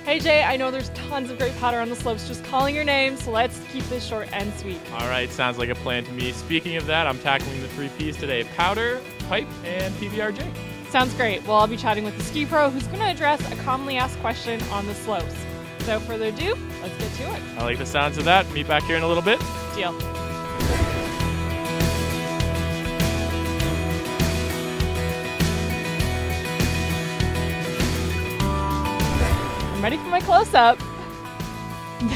Hey Jay, I know there's tons of great powder on the slopes just calling your name, so let's keep this short and sweet. All right, sounds like a plan to me. Speaking of that, I'm tackling the 3Ps today: powder, pipe, and PBRJ. Sounds great. Well, I'll be chatting with the ski pro who's going to address a commonly asked question on the slopes. Without further ado, let's get to it. I like the sounds of that. Meet back here in a little bit. Deal. I'm ready for my close-up.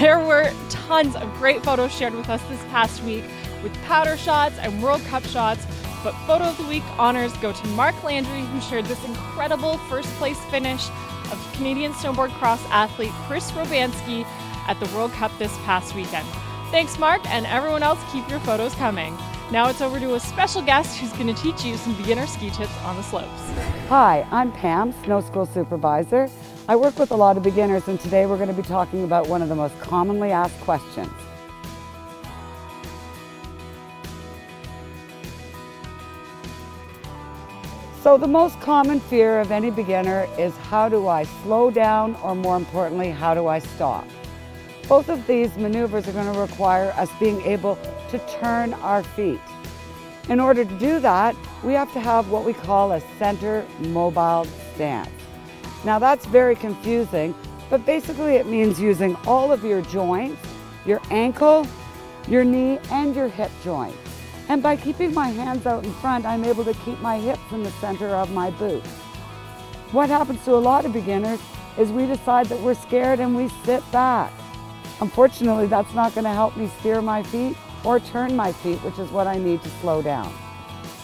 There were tons of great photos shared with us this past week with powder shots and World Cup shots, but Photo of the Week honors go to Mark Landry, who shared this incredible first place finish of Canadian snowboard cross athlete Chris Robansky at the World Cup this past weekend. Thanks, Mark, and everyone else, keep your photos coming. Now it's over to a special guest who's going to teach you some beginner ski tips on the slopes. Hi, I'm Pam, Snow School Supervisor. I work with a lot of beginners, and today we're going to be talking about one of the most commonly asked questions. So the most common fear of any beginner is, how do I slow down, or more importantly, how do I stop? Both of these maneuvers are going to require us being able to turn our feet. In order to do that, we have to have what we call a center mobile stance. Now that's very confusing, but basically it means using all of your joints, your ankle, your knee, and your hip joint. And by keeping my hands out in front, I'm able to keep my hips in the center of my boot. What happens to a lot of beginners is we decide that we're scared and we sit back. Unfortunately, that's not going to help me steer my feet or turn my feet, which is what I need to slow down.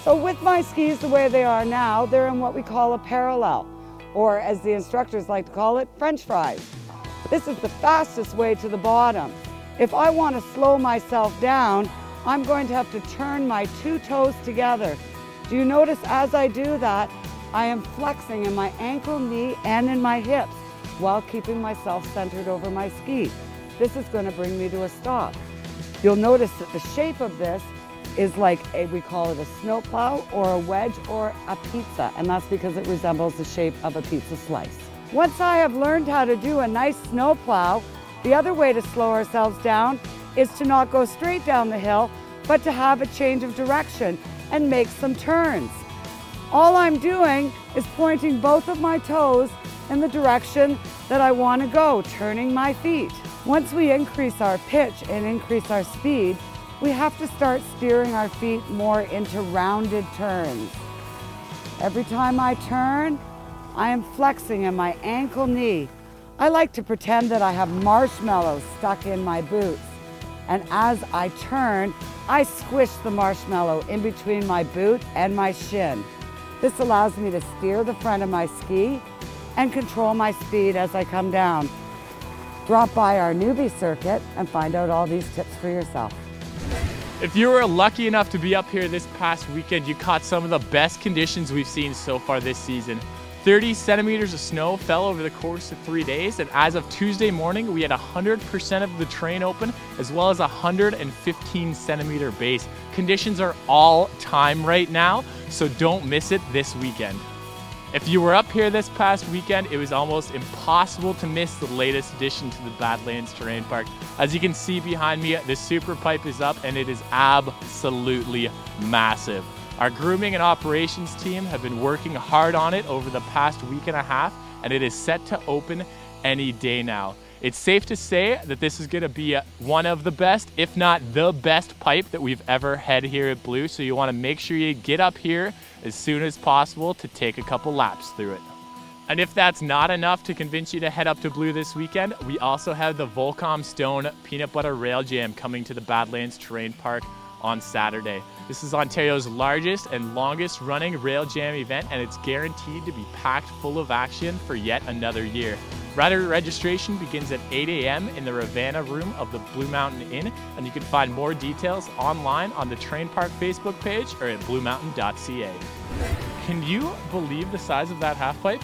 So with my skis the way they are now, they're in what we call a parallel, or as the instructors like to call it, French fries. This is the fastest way to the bottom. If I want to slow myself down, I'm going to have to turn my two toes together. Do you notice as I do that, I am flexing in my ankle, knee, and in my hips while keeping myself centered over my ski. This is going to bring me to a stop. You'll notice that the shape of this is like we call it a snowplow or a wedge or a pizza, and that's because it resembles the shape of a pizza slice. Once I have learned how to do a nice snowplow, the other way to slow ourselves down is to not go straight down the hill, but to have a change of direction and make some turns. All I'm doing is pointing both of my toes in the direction that I want to go, turning my feet. Once we increase our pitch and increase our speed, we have to start steering our feet more into rounded turns. Every time I turn, I am flexing in my ankle, knee. I like to pretend that I have marshmallows stuck in my boots. And as I turn, I squish the marshmallow in between my boot and my shin. This allows me to steer the front of my ski and control my speed as I come down. Drop by our newbie circuit and find out all these tips for yourself. If you were lucky enough to be up here this past weekend, you caught some of the best conditions we've seen so far this season. 30 centimeters of snow fell over the course of 3 days, and as of Tuesday morning, we had 100% of the terrain open, as well as a 115 centimeter base. Conditions are all time right now, so don't miss it this weekend. If you were up here this past weekend, it was almost impossible to miss the latest addition to the Badlands Terrain Park. As you can see behind me, the Super Pipe is up, and it is absolutely massive. Our grooming and operations team have been working hard on it over the past week and a half, and it is set to open any day now. It's safe to say that this is going to be one of the best, if not the best pipe that we've ever had here at Blue, so you want to make sure you get up here as soon as possible to take a couple laps through it. And if that's not enough to convince you to head up to Blue this weekend, we also have the Volcom Stone Peanut Butter Rail Jam coming to the Badlands Terrain Park on Saturday. This is Ontario's largest and longest running rail jam event, and it's guaranteed to be packed full of action for yet another year. Rider registration begins at 8 a.m. in the Ravanna room of the Blue Mountain Inn, and you can find more details online on the Terrain Park Facebook page or at bluemountain.ca. Can you believe the size of that half pipe?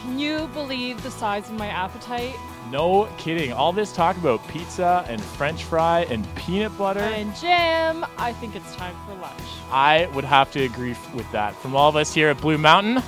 Can you believe the size of my appetite? No kidding. All this talk about pizza and French fry and peanut butter. And jam, I think it's time for lunch. I would have to agree with that. From all of us here at Blue Mountain,